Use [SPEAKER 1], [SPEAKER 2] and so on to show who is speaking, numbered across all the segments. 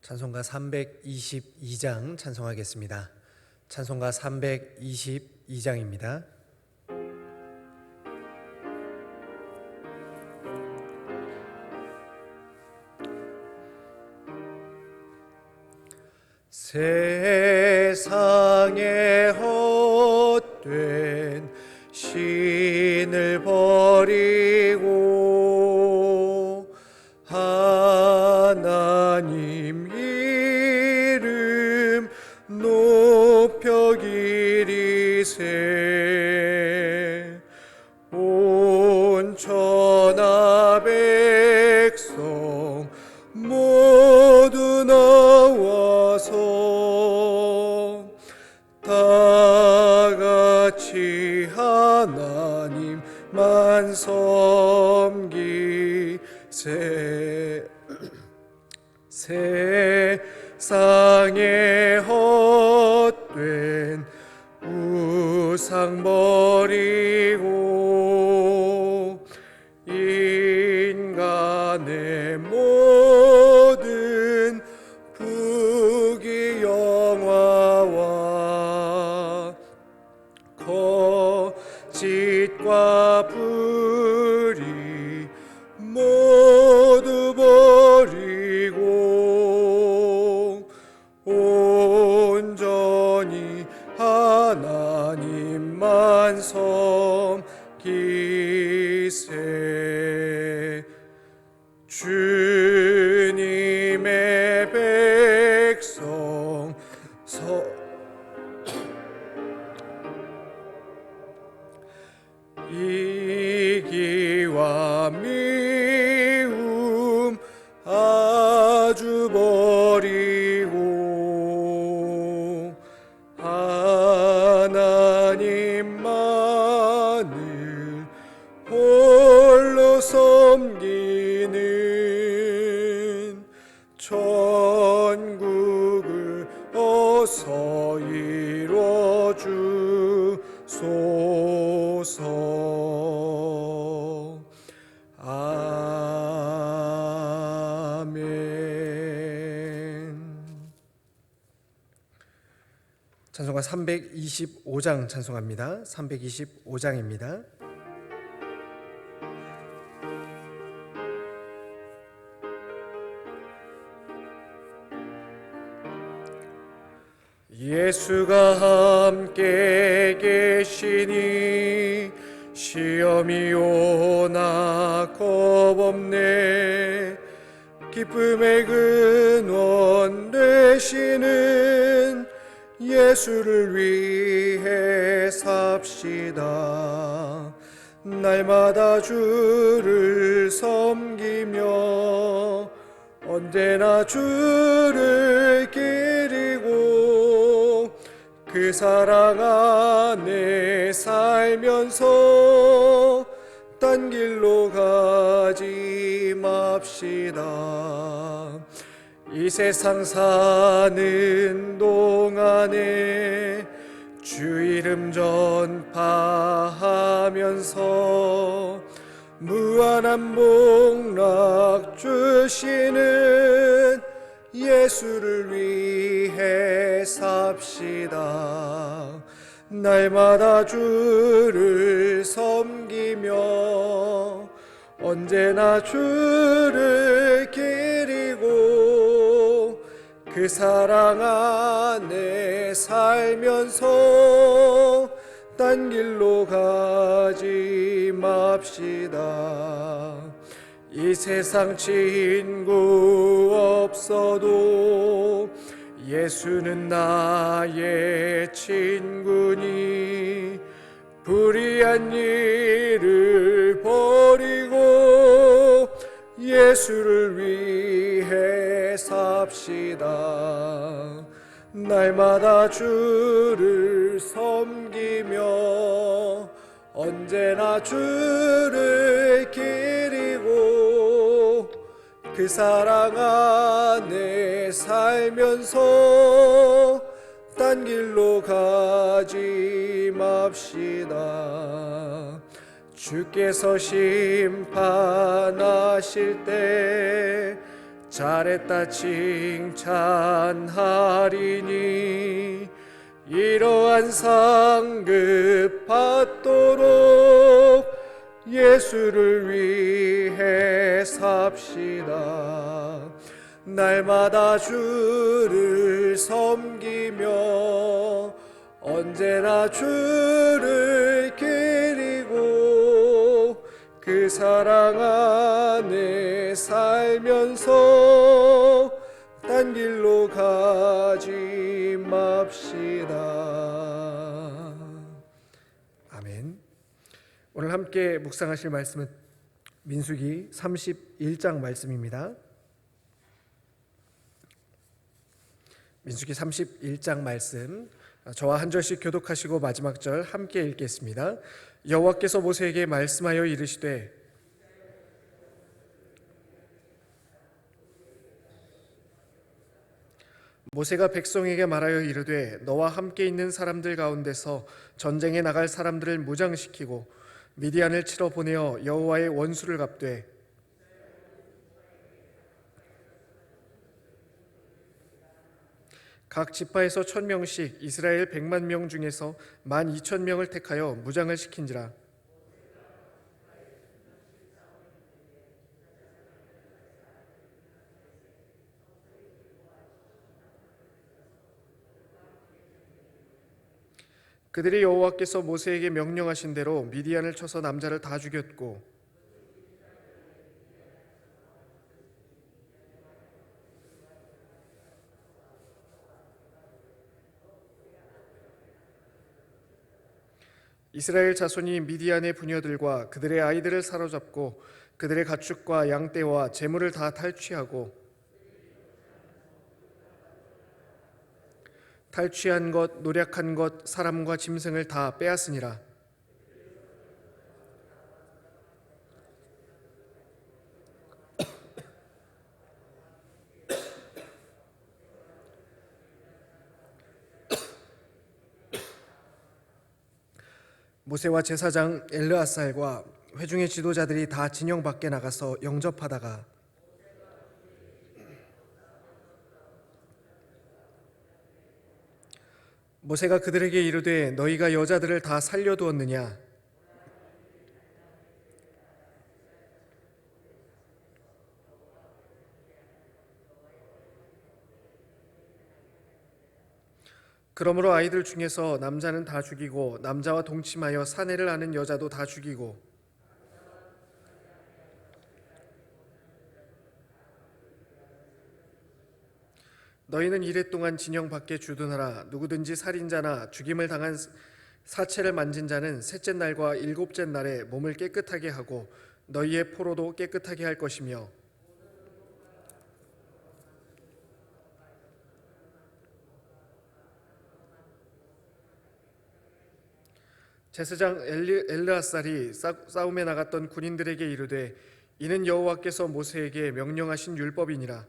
[SPEAKER 1] 찬송가 322장 찬송하겠습니다. 찬송가 322장입니다. 세상에 헛된 신을 버리고 하나님 이름 높여 기리세. 온 천하 백성 모두 나와서 다같이 하나님만 섬기세. 세상에 헛된 우상 버리고 인간의 모든 부귀영화와 거짓과 불의 모두 버리고 온전히 하나님만 섬기세. 주님의 백성 이기와 미움 아주 버리고 하나님만을 홀로 섬기는 천국을 어서 이루어 주소서. 아멘. 찬송가 325장 찬송합니다. 325장입니다. 예수가 함께 계시니 시험이 오나 겁없네. 기쁨의 근원 되시는 예수를 위해 삽시다. 날마다 주를 섬기며 언제나 주를 기리고 그 사랑 안에 살면서 딴 길로 가지 맙시다. 이 세상 사는 동안에 주 이름 전파하면서 무한한 복락 주시는 예수를 위해 삽시다. 날마다 주를 섬기며 언제나 주를 기리고 그 사랑 안에 살면서 딴 길로 가지 맙시다. 이 세상 친구 없어도 예수는 나의 친구니 불의한 일을 버리고 예수를 위해 삽시다. 날마다 주를 섬기며 언제나 주를 기리고 그 사랑 안에 살면서 딴 길로 가지 맙시다. 주께서 심판하실 때 잘했다 칭찬하리니 이러한 상급 받도록 예수를 위해 삽시다. 날마다 주를 섬기며 언제나 주를 기리고 그 사랑 안에 살면서 딴 길로 가지 맙시다. 아멘. 오늘 함께 묵상하실 말씀은 민수기 31장 말씀입니다. 민수기 31장 말씀, 저와 한 절씩 교독하시고 마지막 절 함께 읽겠습니다. 여호와께서 모세에게 말씀하여 이르시되 모세가 백성에게 말하여 이르되 너와 함께 있는 사람들 가운데서 전쟁에 나갈 사람들을 무장시키고 미디안을 치러 보내어 여호와의 원수를 갚되 각 지파에서 1000명씩 이스라엘 100만 명 중에서 12,000명을 택하여 무장을 시킨지라. 그들이 여호와께서 모세에게 명령하신 대로 미디안을 쳐서 남자를 다 죽였고 이스라엘 자손이 미디안의 부녀들과 그들의 아이들을 사로잡고 그들의 가축과 양떼와 재물을 다 탈취하고 탈취한 것, 노략한 것, 사람과 짐승을 다 빼앗으니라. 모세와 제사장 엘르아살과 회중의 지도자들이 다 진영 밖에 나가서 영접하다가 모세가 그들에게 이르되 너희가 여자들을 다 살려두었느냐? 그러므로 아이들 중에서 남자는 다 죽이고 남자와 동침하여 사내를 아는 여자도 다 죽이고 너희는 이레 동안 진영 밖에 주둔하라. 누구든지 살인자나 죽임을 당한 사체를 만진 자는 셋째 날과 일곱째 날에 몸을 깨끗하게 하고 너희의 포로도 깨끗하게 할 것이며 제사장 엘르아살이 싸움에 나갔던 군인들에게 이르되 이는 여호와께서 모세에게 명령하신 율법이니라.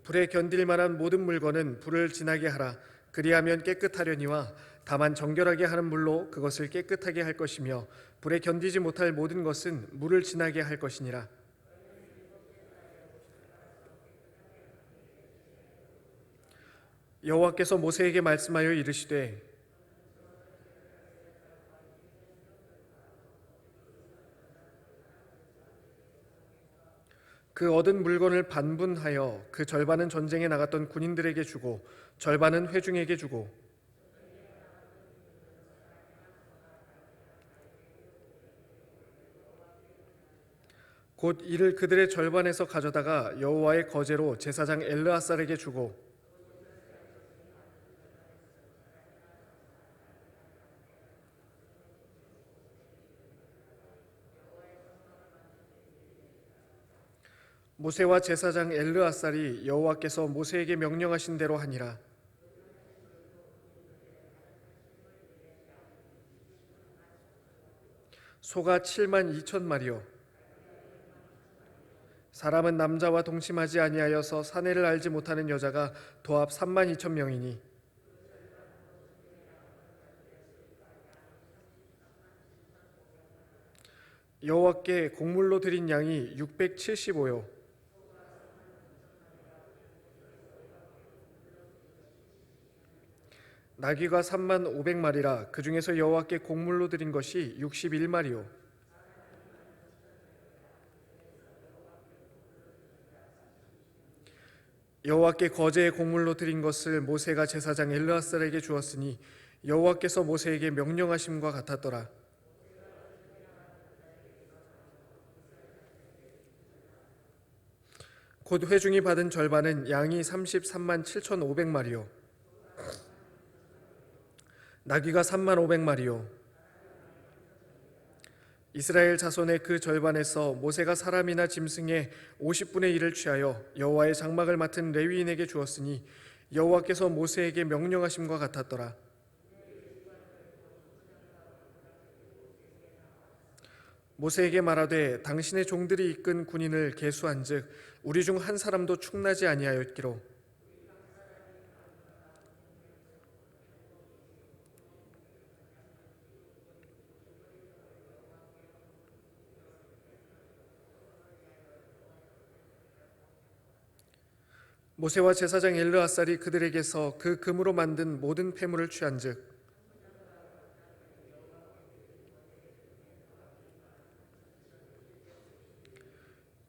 [SPEAKER 1] 불에 견딜 만한 모든 물건은 불을 지나게 하라. 그리하면 깨끗하려니와 다만 정결하게 하는 물로 그것을 깨끗하게 할 것이며 불에 견디지 못할 모든 것은 물을 지나게 할 것이니라. 여호와께서 모세에게 말씀하여 이르시되 그 얻은 물건을 반분하여 그 절반은 전쟁에 나갔던 군인들에게 주고 절반은 회중에게 주고 곧 이를 그들의 절반에서 가져다가 여호와의 거제로 제사장 엘르아살에게 주고 모세와 제사장 엘르아살이 여호와께서 모세에게 명령하신 대로 하니라. 소가 72,000마리요 사람은 남자와 동침하지 아니하여서 사내를 알지 못하는 여자가 도합 32,000명이니 여호와께 곡물로 드린 양이 675요. 나귀가 3만 500마리라. 그 중에서 여호와께 곡물로 드린 것이 61마리요. 여호와께 거제의 곡물로 드린 것을 모세가 제사장 엘르아살에게 주었으니 여호와께서 모세에게 명령하심과 같았더라. 곧 회중이 받은 절반은 양이 33만 7,500마리요. 나귀가 3만 500마리요. 이스라엘 자손의 그 절반에서 모세가 사람이나 짐승의 50분의 1을 취하여 여호와의 장막을 맡은 레위인에게 주었으니 여호와께서 모세에게 명령하심과 같았더라. 모세에게 말하되 당신의 종들이 이끈 군인을 계수한즉 우리 중 한 사람도 축나지 아니하였기로. 모세와 제사장 엘르아살이 그들에게서 그 금으로 만든 모든 폐물을 취한즉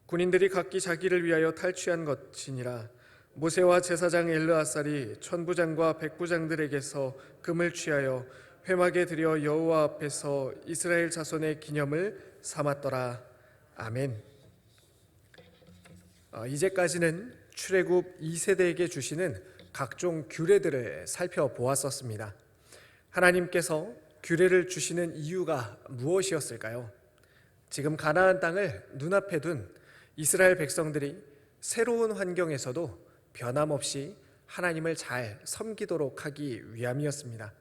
[SPEAKER 1] 군인들이 각기 자기를 위하여 탈취한 것이니라. 모세와 제사장 엘르아살이 천부장과 백부장들에게서 금을 취하여 회막에 들여 여호와 앞에서 이스라엘 자손의 기념을 삼았더라. 아멘. 이제까지는 출애굽 2세대에게 주시는 각종 규례들을 살펴보았었습니다. 하나님께서 규례를 주시는 이유가 무엇이었을까요? 지금 가나안 땅을 눈앞에 둔 이스라엘 백성들이 새로운 환경에서도 변함없이 하나님을 잘 섬기도록 하기 위함이었습니다.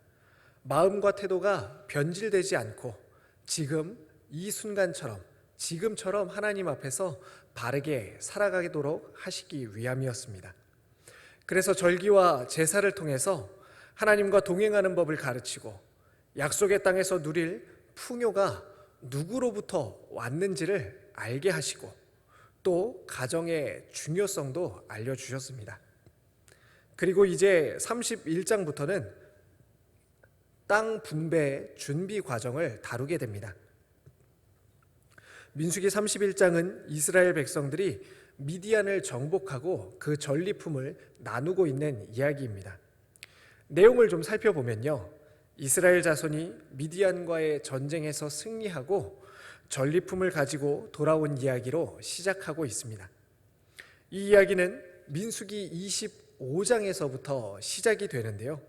[SPEAKER 1] 마음과 태도가 변질되지 않고 지금 이 순간처럼 지금처럼 하나님 앞에서 바르게 살아가도록 하시기 위함이었습니다. 그래서 절기와 제사를 통해서 하나님과 동행하는 법을 가르치고 약속의 땅에서 누릴 풍요가 누구로부터 왔는지를 알게 하시고 또 가정의 중요성도 알려주셨습니다. 그리고 이제 31장부터는 땅 분배 준비 과정을 다루게 됩니다. 민수기 31장은 이스라엘 백성들이 미디안을 정복하고 그 전리품을 나누고 있는 이야기입니다. 내용을 좀 살펴보면요, 이스라엘 자손이 미디안과의 전쟁에서 승리하고 전리품을 가지고 돌아온 이야기로 시작하고 있습니다. 이 이야기는 민수기 25장에서부터 시작이 되는데요,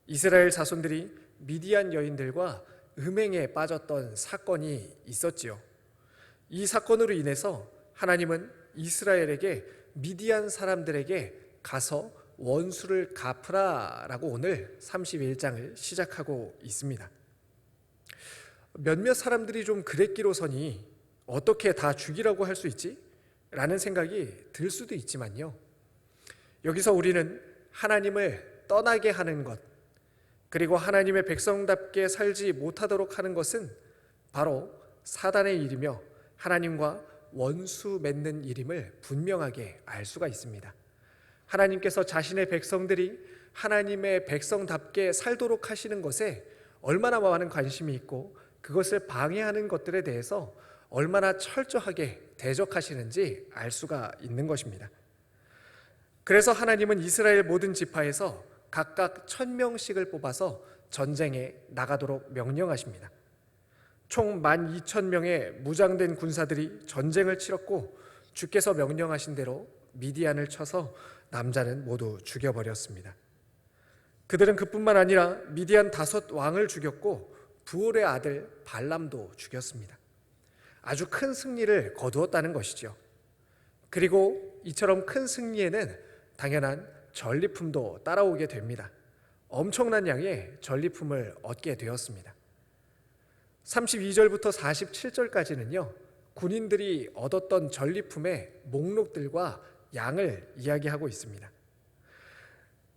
[SPEAKER 1] 이스라엘 자손들이 미디안 여인들과 음행에 빠졌던 사건이 있었지요. 이 사건으로 인해서 하나님은 이스라엘에게 미디안 사람들에게 가서 원수를 갚으라라고 오늘 31장을 시작하고 있습니다. 몇몇 사람들이 좀 그랬기로서니 어떻게 다 죽이라고 할 수 있지? 라는 생각이 들 수도 있지만요, 여기서 우리는 하나님을 떠나게 하는 것, 그리고 하나님의 백성답게 살지 못하도록 하는 것은 바로 사단의 일이며 하나님과 원수 맺는 일임을 분명하게 알 수가 있습니다. 하나님께서 자신의 백성들이 하나님의 백성답게 살도록 하시는 것에 얼마나 많은 관심이 있고 그것을 방해하는 것들에 대해서 얼마나 철저하게 대적하시는지 알 수가 있는 것입니다. 그래서 하나님은 이스라엘 모든 지파에서 각각 1000명씩을 뽑아서 전쟁에 나가도록 명령하십니다. 총 12,000명의 무장된 군사들이 전쟁을 치렀고 주께서 명령하신 대로 미디안을 쳐서 남자는 모두 죽여버렸습니다. 그들은 그뿐만 아니라 미디안 5 왕을 죽였고 부올의 아들 발람도 죽였습니다. 아주 큰 승리를 거두었다는 것이죠. 그리고 이처럼 큰 승리에는 당연한 전리품도 따라오게 됩니다. 엄청난 양의 전리품을 얻게 되었습니다. 32절부터 47절까지는요, 군인들이 얻었던 전리품의 목록들과 양을 이야기하고 있습니다.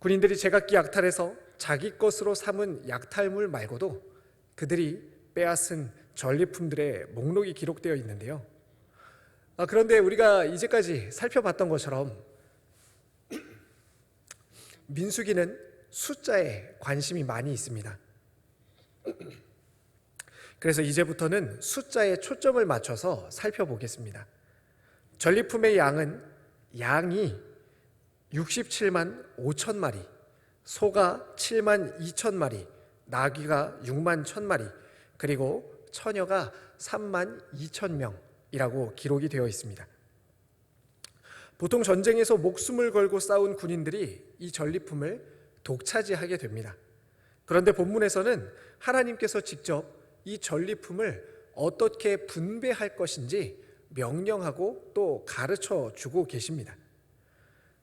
[SPEAKER 1] 군인들이 제각기 약탈해서 자기 것으로 삼은 약탈물 말고도 그들이 빼앗은 전리품들의 목록이 기록되어 있는데요. 그런데 우리가 이제까지 살펴봤던 것처럼 민수기는 숫자에 관심이 많이 있습니다. 그래서 이제부터는 숫자에 초점을 맞춰서 살펴보겠습니다. 전리품의 양이 67만 5천 마리, 소가 7만 2천 마리, 나귀가 6만 1천 마리, 그리고 처녀가 3만 2천 명이라고 기록이 되어 있습니다. 보통 전쟁에서 목숨을 걸고 싸운 군인들이 이 전리품을 독차지하게 됩니다. 그런데 본문에서는 하나님께서 직접 이 전리품을 어떻게 분배할 것인지 명령하고 또 가르쳐 주고 계십니다.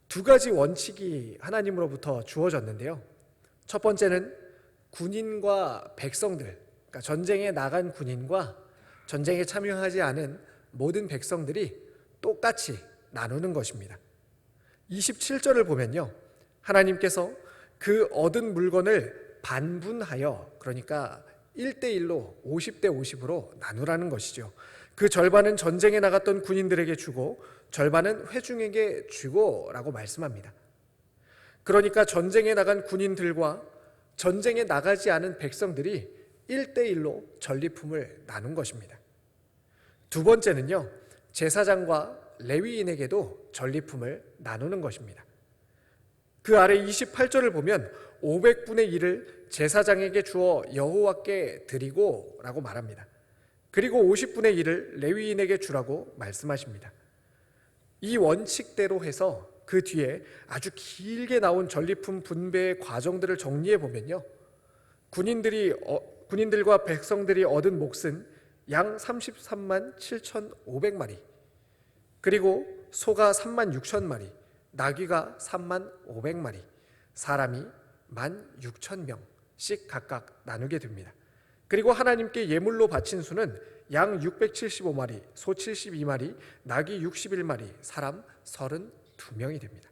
[SPEAKER 1] 두 가지 원칙이 하나님으로부터 주어졌는데요. 첫 번째는 군인과 백성들, 그러니까 전쟁에 나간 군인과 전쟁에 참여하지 않은 모든 백성들이 똑같이 나누는 것입니다. 27절을 보면요, 하나님께서 그 얻은 물건을 반분하여, 그러니까 1대1로 50대 50으로 나누라는 것이죠. 그 절반은 전쟁에 나갔던 군인들에게 주고 절반은 회중에게 주고 라고 말씀합니다. 그러니까 전쟁에 나간 군인들과 전쟁에 나가지 않은 백성들이 1대1로 전리품을 나눈 것입니다. 두 번째는요, 제사장과 레위인에게도 전리품을 나누는 것입니다. 그 아래 28절을 보면 500분의 1을 제사장에게 주어 여호와께 드리고 라고 말합니다. 그리고 50분의 1을 레위인에게 주라고 말씀하십니다. 이 원칙대로 해서 그 뒤에 아주 길게 나온 전리품 분배의 과정들을 정리해 보면요, 군인들과 백성들이 얻은 몫은 양 33만 7,500마리, 그리고 소가 3만 6천 마리, 나귀가 3만 500마리, 사람이 1만 6천 명씩 각각 나누게 됩니다. 그리고 하나님께 예물로 바친 수는 양 675마리, 소 72마리, 나귀 61마리, 사람 32명이 됩니다.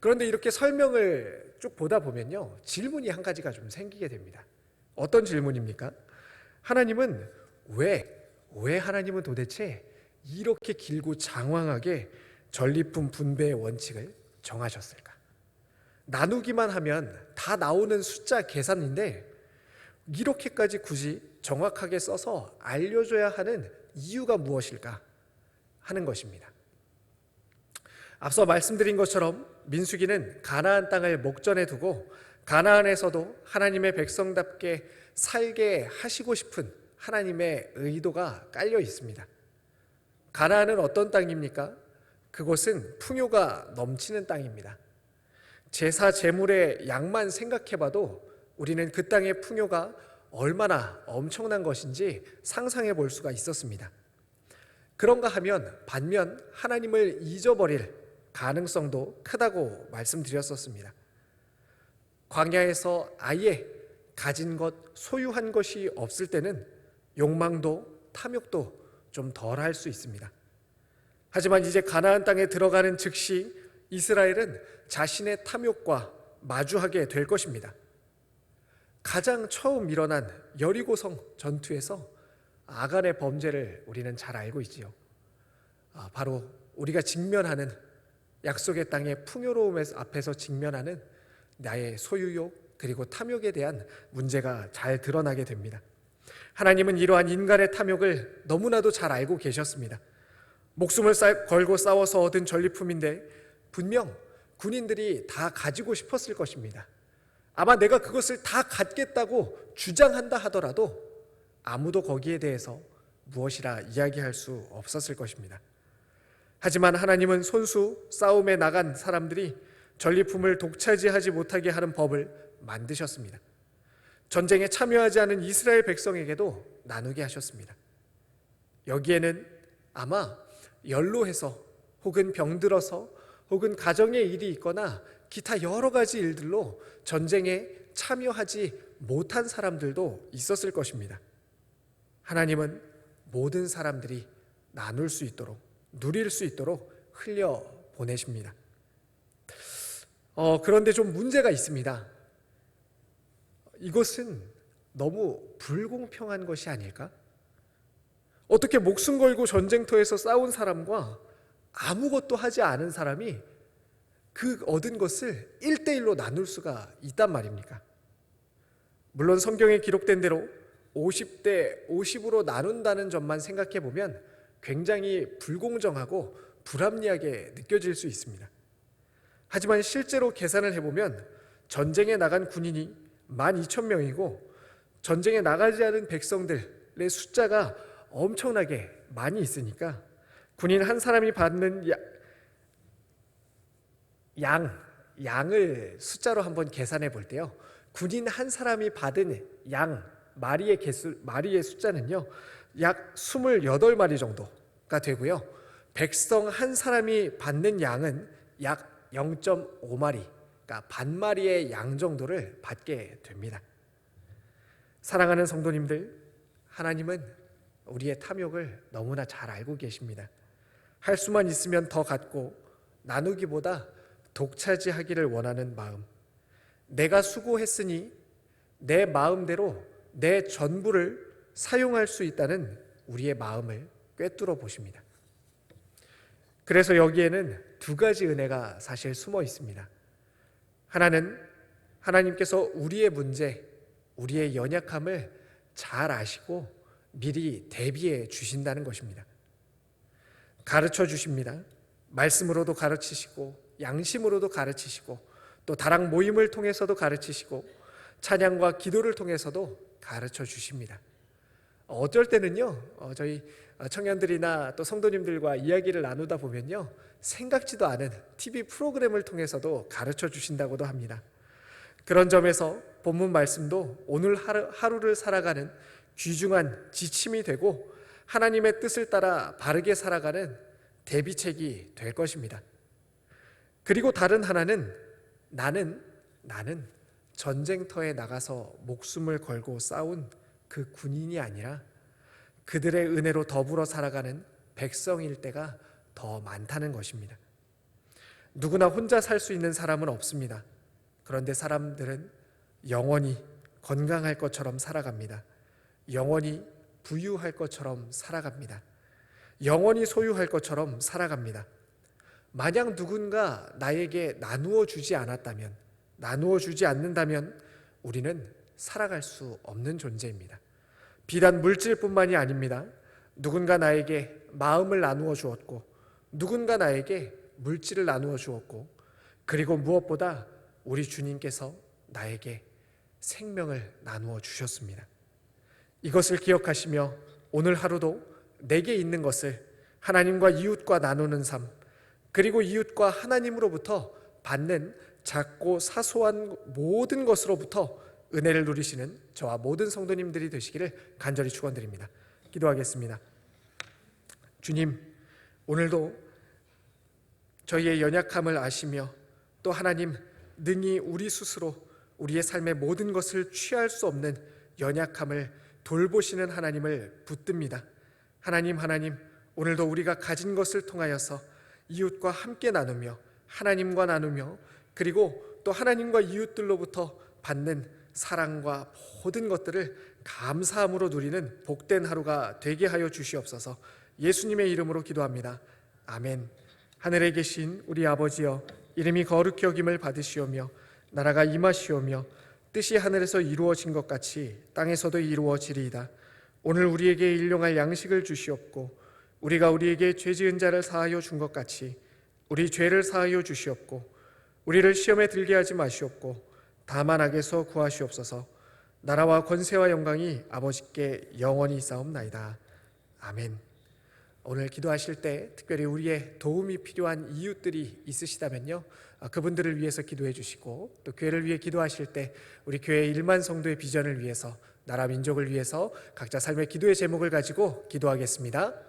[SPEAKER 1] 그런데 이렇게 설명을 쭉 보다 보면요, 질문이 한 가지가 좀 생기게 됩니다. 어떤 질문입니까? 하나님은 왜 하나님은 도대체 이렇게 길고 장황하게 전리품 분배의 원칙을 정하셨을까? 나누기만 하면 다 나오는 숫자 계산인데 이렇게까지 굳이 정확하게 써서 알려줘야 하는 이유가 무엇일까 하는 것입니다. 앞서 말씀드린 것처럼 민수기는 가나안 땅을 목전에 두고 가나안에서도 하나님의 백성답게 살게 하시고 싶은 하나님의 의도가 깔려 있습니다. 가나안은 어떤 땅입니까? 그곳은 풍요가 넘치는 땅입니다. 제사 제물의 양만 생각해봐도 우리는 그 땅의 풍요가 얼마나 엄청난 것인지 상상해 볼 수가 있었습니다. 그런가 하면 반면 하나님을 잊어버릴 가능성도 크다고 말씀드렸었습니다. 광야에서 아예 가진 것, 소유한 것이 없을 때는 욕망도 탐욕도 좀 덜 할 수 있습니다. 하지만 이제 가나안 땅에 들어가는 즉시 이스라엘은 자신의 탐욕과 마주하게 될 것입니다. 가장 처음 일어난 여리고성 전투에서 아간의 범죄를 우리는 잘 알고 있지요. 바로 우리가 직면하는 약속의 땅의 풍요로움 앞에서 직면하는 나의 소유욕 그리고 탐욕에 대한 문제가 잘 드러나게 됩니다. 하나님은 이러한 인간의 탐욕을 너무나도 잘 알고 계셨습니다. 목숨을 걸고 싸워서 얻은 전리품인데 분명 군인들이 다 가지고 싶었을 것입니다. 아마 내가 그것을 다 갖겠다고 주장한다 하더라도 아무도 거기에 대해서 무엇이라 이야기할 수 없었을 것입니다. 하지만 하나님은 손수 싸움에 나간 사람들이 전리품을 독차지하지 못하게 하는 법을 만드셨습니다. 전쟁에 참여하지 않은 이스라엘 백성에게도 나누게 하셨습니다. 여기에는 아마 연로해서 혹은 병들어서 혹은 가정의 일이 있거나 기타 여러 가지 일들로 전쟁에 참여하지 못한 사람들도 있었을 것입니다. 하나님은 모든 사람들이 나눌 수 있도록, 누릴 수 있도록 흘려 보내십니다. 그런데 좀 문제가 있습니다. 이것은 너무 불공평한 것이 아닐까? 어떻게 목숨 걸고 전쟁터에서 싸운 사람과 아무것도 하지 않은 사람이 그 얻은 것을 1대1로 나눌 수가 있단 말입니까? 물론 성경에 기록된 대로 50대 50으로 나눈다는 점만 생각해 보면 굉장히 불공정하고 불합리하게 느껴질 수 있습니다. 하지만 실제로 계산을 해보면 전쟁에 나간 군인이 12,000명이고 전쟁에 나가지 않은 백성들의 숫자가 엄청나게 많이 있으니까 군인 한 사람이 받는 양을 숫자로 한번 계산해 볼 때요, 군인 한 사람이 받은 양 마리의 숫자는요 약 28마리 정도가 되고요, 백성 한 사람이 받는 양은 약 0.5마리, 그러니까 반마리의 양 정도를 받게 됩니다. 사랑하는 성도님들, 하나님은 우리의 탐욕을 너무나 잘 알고 계십니다. 할 수만 있으면 더 갖고 나누기보다 독차지하기를 원하는 마음, 내가 수고했으니 내 마음대로 내 전부를 사용할 수 있다는 우리의 마음을 꿰뚫어 보십니다. 그래서 여기에는 두 가지 은혜가 사실 숨어 있습니다. 하나는 하나님께서 우리의 문제, 우리의 연약함을 잘 아시고 미리 대비해 주신다는 것입니다. 가르쳐 주십니다. 말씀으로도 가르치시고 양심으로도 가르치시고 또 다락 모임을 통해서도 가르치시고 찬양과 기도를 통해서도 가르쳐 주십니다. 어쩔 때는요, 저희 청년들이나 또 성도님들과 이야기를 나누다 보면요, 생각지도 않은 TV 프로그램을 통해서도 가르쳐 주신다고도 합니다. 그런 점에서 본문 말씀도 오늘 하루를 살아가는 귀중한 지침이 되고 하나님의 뜻을 따라 바르게 살아가는 대비책이 될 것입니다. 그리고 다른 하나는 나는 전쟁터에 나가서 목숨을 걸고 싸운 그 군인이 아니라 그들의 은혜로 더불어 살아가는 백성일 때가 더 많다는 것입니다. 누구나 혼자 살 수 있는 사람은 없습니다. 그런데 사람들은 영원히 건강할 것처럼 살아갑니다. 영원히 부유할 것처럼 살아갑니다. 영원히 소유할 것처럼 살아갑니다. 만약 누군가 나에게 나누어 주지 않았다면, 나누어 주지 않는다면 우리는 살아갈 수 없는 존재입니다. 비단 물질뿐만이 아닙니다. 누군가 나에게 마음을 나누어 주었고, 누군가 나에게 물질을 나누어 주었고, 그리고 무엇보다 우리 주님께서 나에게 생명을 나누어 주셨습니다. 이것을 기억하시며 오늘 하루도 내게 있는 것을 하나님과 이웃과 나누는 삶, 그리고 이웃과 하나님으로부터 받는 작고 사소한 모든 것으로부터 은혜를 누리시는 저와 모든 성도님들이 되시기를 간절히 축원드립니다. 기도하겠습니다. 주님, 오늘도 저희의 연약함을 아시며 또 하나님 능히 우리 스스로 우리의 삶의 모든 것을 취할 수 없는 연약함을 돌보시는 하나님을 붙듭니다. 하나님, 오늘도 우리가 가진 것을 통하여서 이웃과 함께 나누며 하나님과 나누며 그리고 또 하나님과 이웃들로부터 받는 사랑과 모든 것들을 감사함으로 누리는 복된 하루가 되게 하여 주시옵소서. 예수님의 이름으로 기도합니다. 아멘. 하늘에 계신 우리 아버지여, 이름이 거룩히 여김을 받으시오며 나라가 임하시오며 뜻이 하늘에서 이루어진 것 같이 땅에서도 이루어지리이다. 오늘 우리에게 일용할 양식을 주시옵고 우리가 우리에게 죄 지은 자를 사하여 준 것 같이 우리 죄를 사하여 주시옵고 우리를 시험에 들게 하지 마시옵고 다만 악에서 구하시옵소서. 나라와 권세와 영광이 아버지께 영원히 있사옵나이다. 아멘. 오늘 기도하실 때 특별히 우리의 도움이 필요한 이웃들이 있으시다면요, 그분들을 위해서 기도해 주시고 또 교회를 위해 기도하실 때 우리 교회 1만 성도의 비전을 위해서 나라 민족을 위해서 각자 삶의 기도의 제목을 가지고 기도하겠습니다.